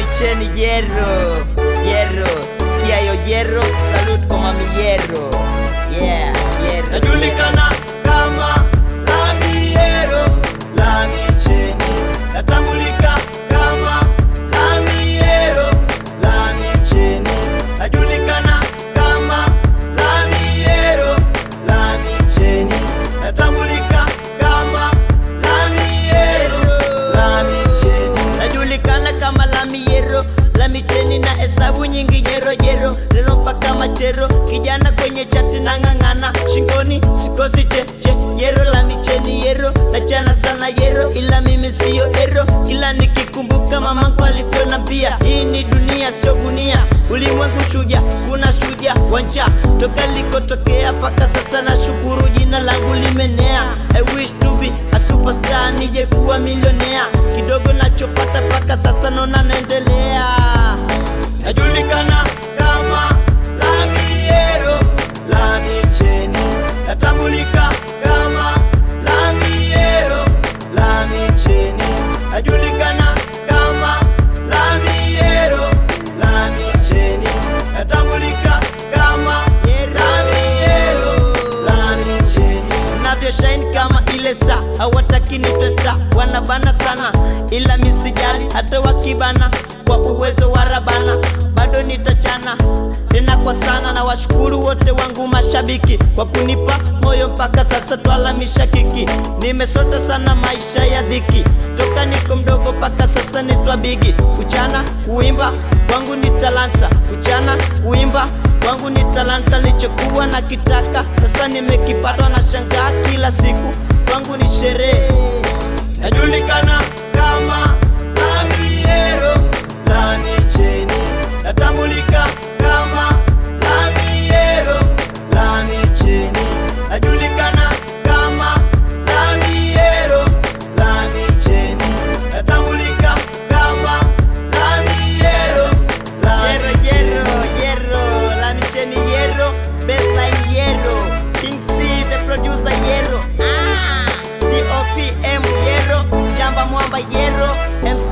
Micheni Yero, Yero, sikia yo Yero, salute kwa mami Yero. Yeah, Yero. Najulikana kama Lami Yero, la Micheni. Natambulika kama Lami Yero, la Micheni. Najulikana kama Lami Yero, la Micheni. Natambulika kama Lami Yero, la Micheni. Najulikana kama Lami Yero, la Micheni na hesabu nyingi Yero Yero, lero mpaka machero, kijana kwenye chati na ngangana, shingoni sikosi cheche, Yero la Micheni Yero, nachana sana Yero, ila mimi siyo hero, ila nikikumbuka mamangu alivyonambia, hii ni dunia sio gunia, ulimwengu shuja, kuna shuja wanja, toka likotokea paka sasa na shukuru jina langu limenea. I wish to be a superstar, nije kuwa milionea, kidogo nachopata paka sasa nona naendelea. Najulikana kama Lami Yero, la Micheni. Natambulika kama Lami Yero, la Micheni. Najulikana kama Lami Yero, la Micheni. Natambulika kama Lami Yero, la Micheni. Navyo shine kama ile star, hawataki nitwe star, wanabana sana ila misijali hata wakibana, kwa uwezo wa Rabana bado nitachana tena kwa sana, na washukuru wote wangu mashabiki kwa kunipa moyo mpaka sasa twalamisha kiki. Nimesota sana maisha ya dhiki, toka niko mdogo mpaka sasa nitwa bigi. Uchana kuimba kwangu ni talanta, uchana kuimba kwangu ni talanta, nilichokuwa na kitaka sasa nimekipata, na shangaa kila siku kwangu ni sherehe. Najulikana kama Lami Yero, la Micheni. Natambulika kama Lami Yero, la Micheni. Najulikana kama Lami Yero, la Micheni. Natambulika kama Lami Yero, la Yero, Micheni. Yero, Yero, la Micheni Yero, baseline Yero, King C the producer Yero, DOPM Yero, Jamba Mwamba Yero, MC